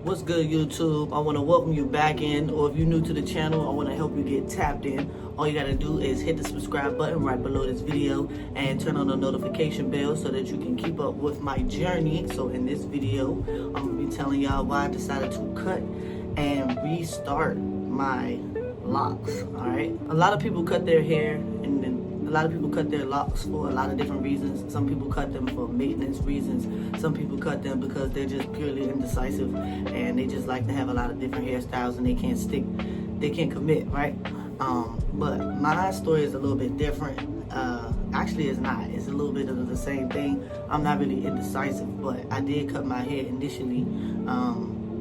What's good, YouTube? I want to welcome you back in, or if you're new to the channel, I want to help you get tapped in. All you got to do is hit the subscribe button right below this video and turn on the notification bell so that you can keep up with my journey. So in this video, I'm going to be telling y'all why I decided to cut and restart my locks. All right, a lot of people cut their hair, and then a lot of people cut their locks for a lot of different reasons. Some people cut them for maintenance reasons. Some people cut them because they're just purely indecisive and they just like to have a lot of different hairstyles and they can't stick, they can't commit, right? But my story is a little bit different. Actually, it's not. It's a little bit of the same thing. I'm not really indecisive, but I did cut my hair initially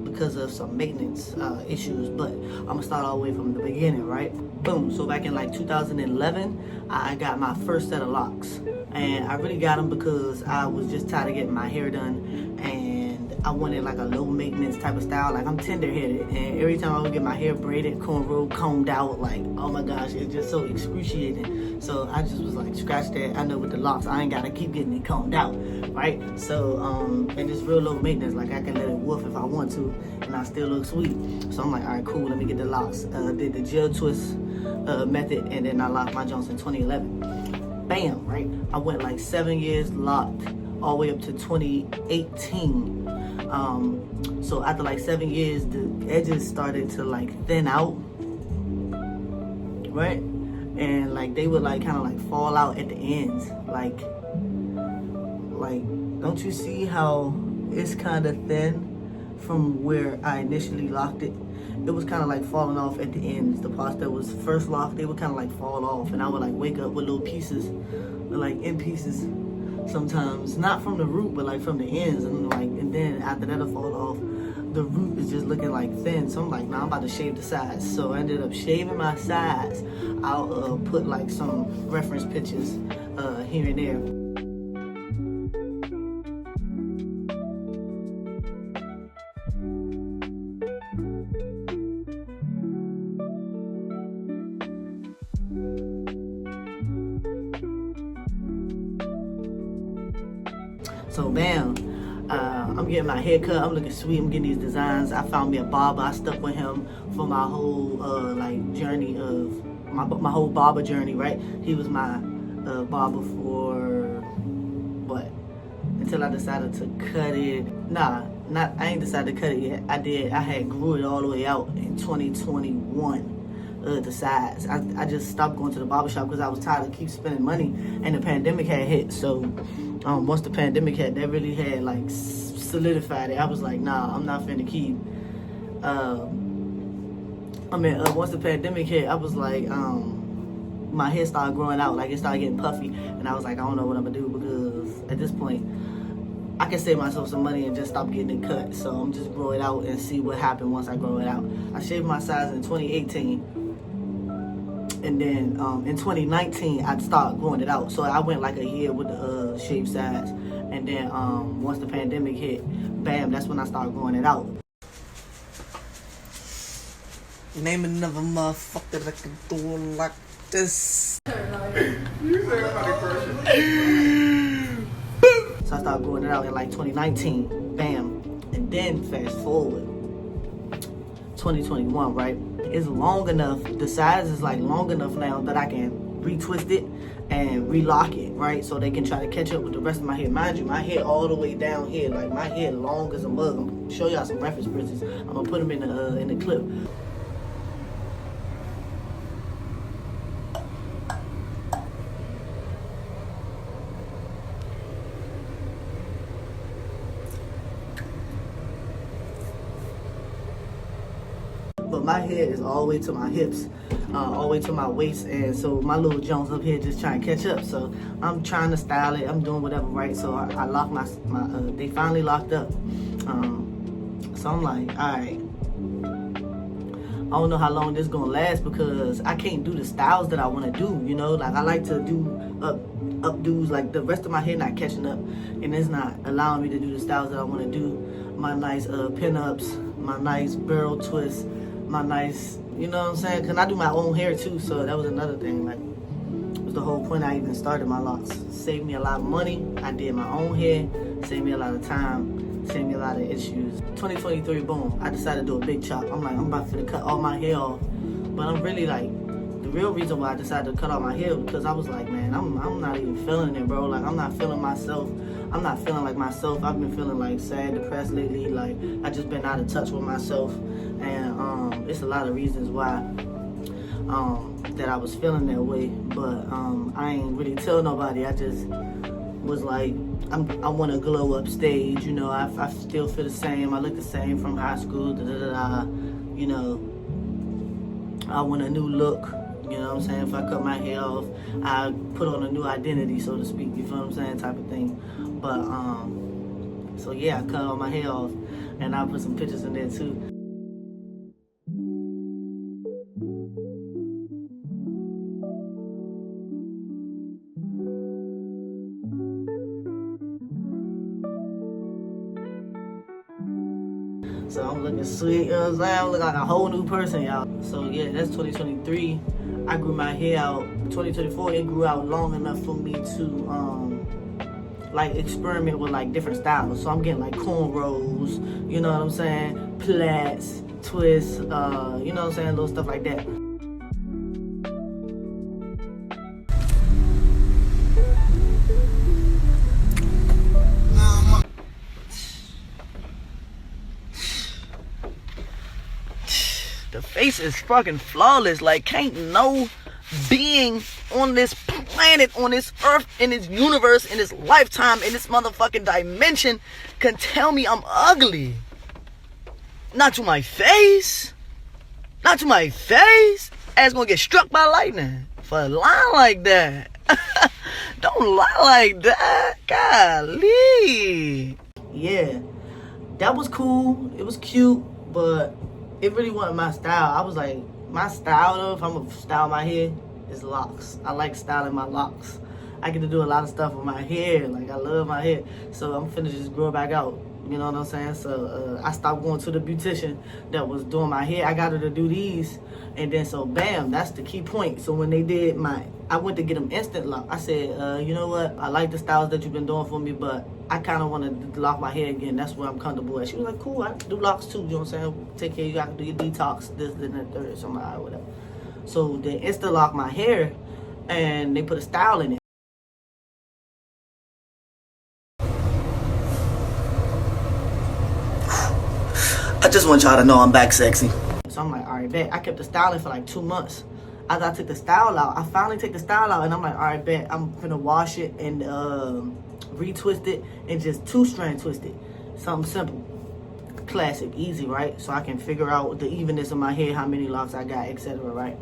because of some maintenance issues. But I'm gonna start all the way from the beginning, right? Boom. So back in like 2011, I got my first set of locks, and I really got them because I was just tired of getting my hair done, and I wanted like a low maintenance type of style. Like, I'm tender headed, and every time I would get my hair braided, cornrow, combed out, like, oh my gosh, it's just so excruciating. So I just was like, scratch that. I know with the locks, I ain't gotta keep getting it combed out, right? So and it's real low maintenance. Like, I can let it woof if I want to, and I still look sweet. So I'm like, all right, cool. Let me get the locks. Did the gel twist method, and then I locked my Jones in 2011. Bam, right? I went like 7 years locked, all the way up to 2018. So after like 7 years, the edges started to like thin out, right? And like they would like kind of like fall out at the ends. Like don't you see how it's kind of thin from where I initially locked it? It was kind of like falling off at the ends. The parts that was first locked, they would kind of like fall off, and I would like wake up with little pieces, like in pieces sometimes, not from the root but like from the ends, and then after that it'll fall off. The root is just looking like thin, so I'm like, nah, I'm about to shave the sides. So I ended up shaving my sides. I'll put like some reference pictures here and there. So bam, I'm getting my hair cut, I'm looking sweet, I'm getting these designs. I found me a barber, I stuck with him for my whole like journey of, my whole barber journey, right? He was my barber for, what? Until I decided to cut it. I ain't decided to cut it yet. I had grew it all the way out in 2021. The sides. I just stopped going to the barbershop because I was tired of keep spending money, and the pandemic had hit. So once the pandemic hit, that really had like solidified it. I was like, nah, I'm not finna keep. Once the pandemic hit, I was like, my hair started growing out, like it started getting puffy, and I was like, I don't know what I'm gonna do, because at this point, I can save myself some money and just stop getting it cut. So I'm just grow it out and see what happened once I grow it out. I shaved my sides in 2018. And then in 2019, I'd start growing it out. So I went like a year with the shaved sides. And then once the pandemic hit, bam, that's when I started growing it out. Name another motherfucker that can do it like this. So I started growing it out in like 2019, bam. And then fast forward, 2021, right? It's long enough, the size is like long enough now that I can retwist it and relock it, right? So they can try to catch up with the rest of my hair. Mind you, my hair all the way down here, like my hair long as a mug. I'm gonna show y'all some reference pictures. I'm gonna put them in the clip. But my hair is all the way to my hips, all the way to my waist, and so my little Jones up here just trying to catch up. So I'm trying to style it, I'm doing whatever, right? So I locked my they finally locked up. So I'm like, all right, I don't know how long this gonna last, because I can't do the styles that I want to do, you know? Like, I like to do updos, like the rest of my hair not catching up, and it's not allowing me to do the styles that I want to do. My nice pin-ups, my nice barrel twists, my nice, you know what I'm saying? Because I do my own hair too, so that was another thing. Like, it was the whole point I even started my locks. Saved me a lot of money. I did my own hair, saved me a lot of time. saved me a lot of issues. 2023, boom, I decided to do a big chop. I'm like, I'm about to cut all my hair off. But I'm really like, the real reason why I decided to cut off my hair was because I was like, man, I'm not even feeling it, bro. Like, I'm not feeling myself. I'm not feeling like myself. I've been feeling like sad, depressed lately. Like, I just been out of touch with myself. And it's a lot of reasons why that I was feeling that way. But I ain't really tell nobody. I just was like, I want to glow up stage. You know, I still feel the same. I look the same from high school. You know, I want a new look. You know what I'm saying? If I cut my hair off, I put on a new identity, so to speak. You feel what I'm saying? Type of thing. But, so yeah, I cut all my hair off. And I put some pictures in there, too. So I'm looking sweet, you know what I'm saying? I look like a whole new person, y'all. So yeah, that's 2023. I grew my hair out. 2024, it grew out long enough for me to like experiment with like different styles. So I'm getting like cornrows, you know what I'm saying? Plaits, twists, you know what I'm saying? Little stuff like that. The face is fucking flawless. Like, can't no being on this planet, on this earth, in this universe, in this lifetime, in this motherfucking dimension can tell me I'm ugly. Not to my face. Not to my face. Ass gonna get struck by lightning for a lie like that. Don't lie like that. Golly. Yeah, that was cool. It was cute, but it really wasn't my style. I was like, my style though, if I'm gonna style my hair, is locks. I like styling my locks. I get to do a lot of stuff with my hair. Like, I love my hair. So I'm finna just grow it back out. You know what I'm saying? So I stopped going to the beautician that was doing my hair. I got her to do these. And then so bam, that's the key point. So when they did I went to get them instant lock. I said, you know what? I like the styles that you've been doing for me, but I kind of want to lock my hair again. That's where I'm comfortable at. She was like, cool, I do locks too. You know what I'm saying? Take care, you got to do your detox, this, and that, third, something, whatever. So they instant lock my hair, and they put a style in it. I just want y'all to know I'm back sexy. So I'm like, all right, bet. I kept the styling for like 2 months. After I took the style out, I finally take the style out, and I'm like, all right, bet. I'm gonna wash it and retwist it and just 2-strand twist it. Something simple, classic, easy, right? So I can figure out the evenness of my hair, how many locks I got, etc. Right?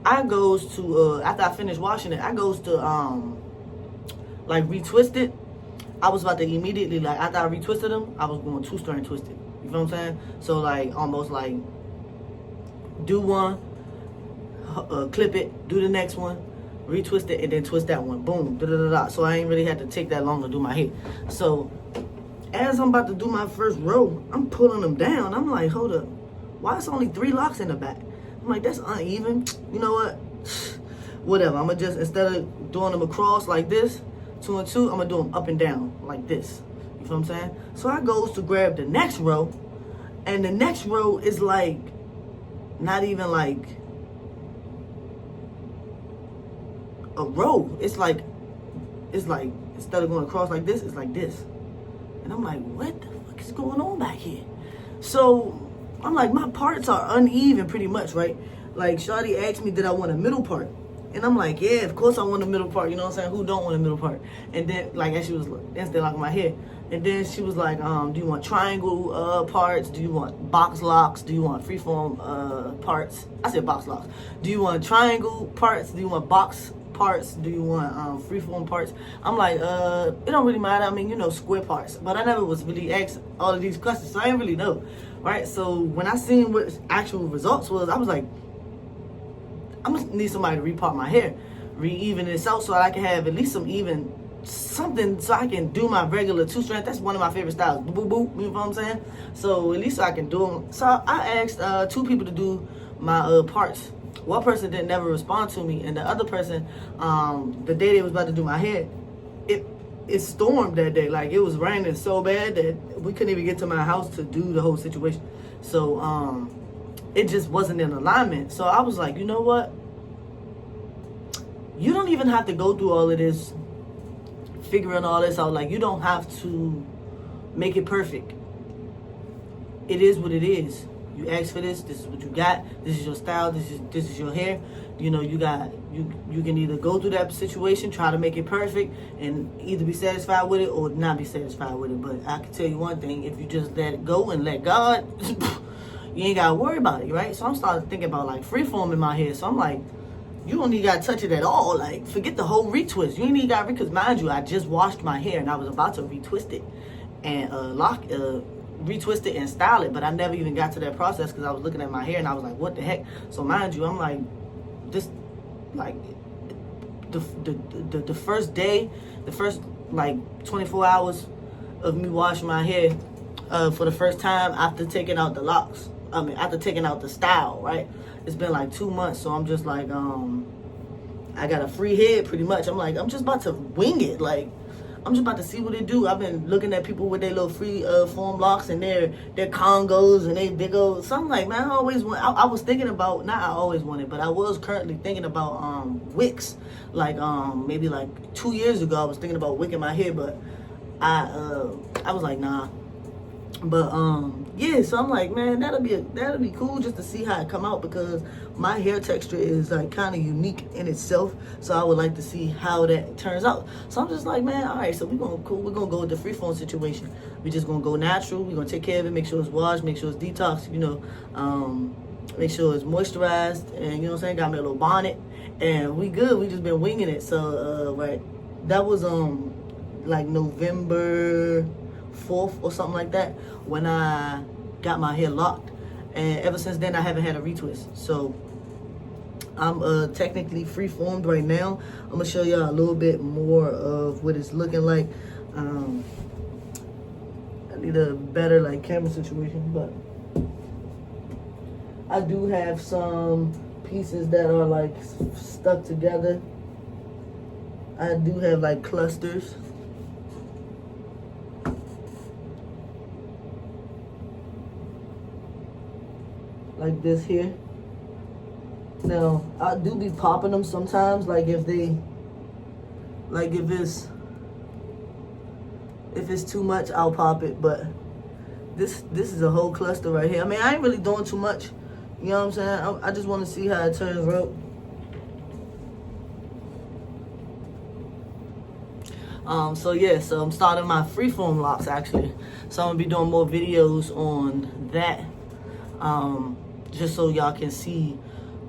I goes to after I finish washing it, I goes to like retwist it. I was about to immediately, like, after I retwisted them, I was going 2-strand twist it. You feel what I'm saying? So like almost like do one, clip it, do the next one, retwist it, and then twist that one. Boom, da da da da. So I ain't really had to take that long to do my hair. So as I'm about to do my first row, I'm pulling them down. I'm like, hold up, why it's only 3 locks in the back? I'm like, that's uneven. You know what? Whatever. I'm gonna just, instead of doing them across like this, 2 and 2, I'm gonna do them up and down like this. You feel what I'm saying? So I goes to grab the next row, and the next row is like not even like a row. It's like instead of going across like this, it's like this. And I'm like, what the fuck is going on back here? So I'm like, my parts are uneven pretty much, right? Like, Shawty asked me, did I want a middle part? And I'm like, yeah, of course I want a middle part. You know what I'm saying? Who don't want a middle part? And then, like, as she was instant locking my hair. And then she was like, do you want triangle parts? Do you want box locks? Do you want freeform parts? I said box locks. Do you want triangle parts? Do you want box parts? Do you want freeform parts? I'm like, it don't really matter. I mean, you know, square parts. But I never was really asked all of these questions, so I didn't really know, right? So when I seen what actual results was, I was like, I'm gonna need somebody to repart my hair, re-even this out so I can have at least some even something so I can do my regular 2-strand. That's one of my favorite styles. Boop, boop, boop. You know what I'm saying? So at least I can do them. So I asked 2 people to do my parts. One person didn't never respond to me, and the other person, the day they was about to do my hair, it stormed that day. Like, it was raining so bad that we couldn't even get to my house to do the whole situation. So it just wasn't in alignment. So I was like, you know what? You don't even have to go through all of this, figuring all this out. Like, you don't have to make it perfect. It is what it is. You asked for this. This is what you got. This is your style. This is your hair. You know, you can either go through that situation, try to make it perfect, and either be satisfied with it or not be satisfied with it. But I can tell you one thing: if you just let it go and let God, you ain't gotta worry about it, right? So I'm starting thinking about like freeform in my hair. So I'm like, you don't even gotta touch it at all. Like, forget the whole retwist. You ain't even gotta, because mind you, I just washed my hair and I was about to retwist it and retwist it and style it, but I never even got to that process because I was looking at my hair and I was like, what the heck? So mind you, I'm like, this, like, the first day, the first like 24 hours of me washing my hair for the first time after taking out the locks, after taking out the style, right? It's been like 2 months, so I'm just like, I got a free head pretty much. I'm like, I'm just about to wing it. Like, I'm just about to see what it do. I've been looking at people with their little free form locks and their Congos and they big old. So I'm like, man, I was thinking about, not I always wanted, but I was currently thinking about wicks. Like maybe like 2 years ago, I was thinking about wicking my hair, but I was like, nah. But yeah, so I'm like, man, that'll be cool just to see how it come out, because my hair texture is like kind of unique in itself. So I would like to see how that turns out. So I'm just like, man, all right, so we're gonna go with the freeform situation. We're just gonna go natural. We're gonna take care of it, make sure it's washed, make sure it's detoxed, you know, make sure it's moisturized, and you know what I'm saying, got me a little bonnet, and we good. We just been winging it. So right, that was like November 4th or something like that when I got my hair locked, and ever since then I haven't had a retwist. So I'm technically free formed right now. I'm gonna show y'all a little bit more of what it's looking like. I need a better like camera situation, but I do have some pieces that are like stuck together. I do have like clusters. Like this here. Now, I do be popping them sometimes, like if it's too much, I'll pop it, but this is a whole cluster right here. I mean, I ain't really doing too much, you know what I'm saying? I just want to see how it turns out. So yeah, so I'm starting my freeform locks actually. So I'm gonna be doing more videos on that. Just so y'all can see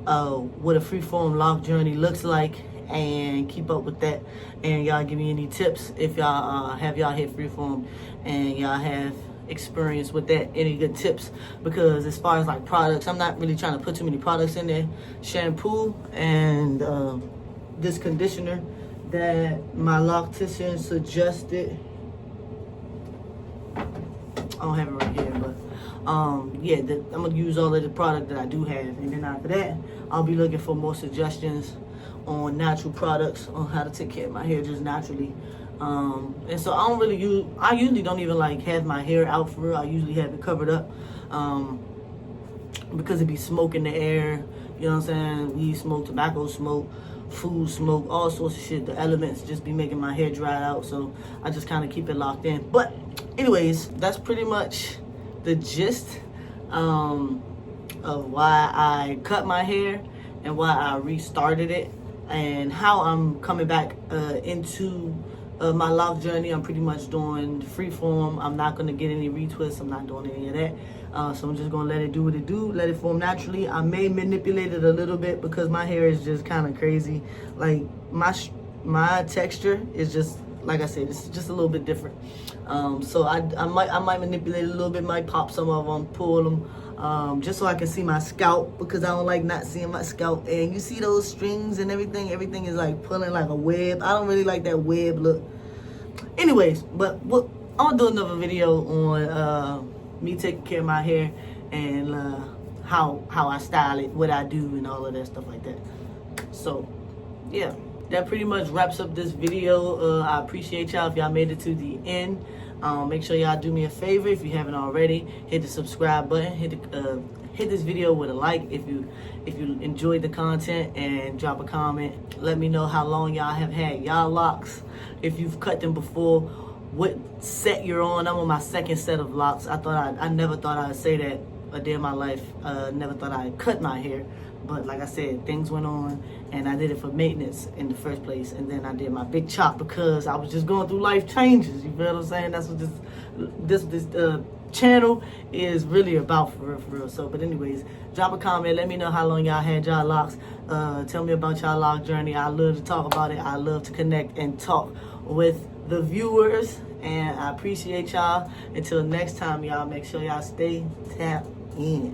what a freeform lock journey looks like and keep up with that. And y'all give me any tips if y'all have y'all hair freeform and y'all have experience with that, any good tips. Because as far as like products, I'm not really trying to put too many products in there. Shampoo and this conditioner that my loctician suggested. I don't have it right here, but yeah, I'm gonna use all of the product that I do have, and then after that, I'll be looking for more suggestions on natural products on how to take care of my hair just naturally. And so I usually don't even like have my hair out for real. I usually have it covered up because it be smoke in the air. You know what I'm saying? Weed smoke, tobacco smoke, food smoke, all sorts of shit. The elements just be making my hair dry out, so I just kind of keep it locked in. But anyways, that's pretty much the gist of why I cut my hair and why I restarted it and how I'm coming back into my lock journey. I'm pretty much doing freeform. I'm not going to get any retwists. I'm not doing any of that. So I'm just going to let it do what it do, let it form naturally. I may manipulate it a little bit because my hair is just kind of crazy. Like my texture is just, like I said, it's just a little bit different. So I might manipulate it a little bit, might pop some of them, pull them, just so I can see my scalp, because I don't like not seeing my scalp. And you see those strings and everything is like pulling like a web. I don't really like that web look. Anyways, but I'm gonna do another video on me taking care of my hair and how I style it, what I do, and all of that stuff like that. So yeah, that pretty much wraps up this video. I appreciate y'all if y'all made it to the end. Make sure y'all do me a favor if you haven't already. Hit the subscribe button. Hit this video with a like if you enjoyed the content, and drop a comment. Let me know how long y'all have had y'all locks. If you've cut them before, what set you're on. I'm on my second set of locks. I never thought I'd say that a day in my life. Never thought I'd cut my hair. But like I said, things went on, and I did it for maintenance in the first place. And then I did my big chop because I was just going through life changes. You feel what I'm saying? That's what this channel is really about, for real. So, but anyways, drop a comment. Let me know how long y'all had y'all locks. Tell me about y'all lock journey. I love to talk about it. I love to connect and talk with the viewers. And I appreciate y'all. Until next time, y'all, make sure y'all stay tapped in.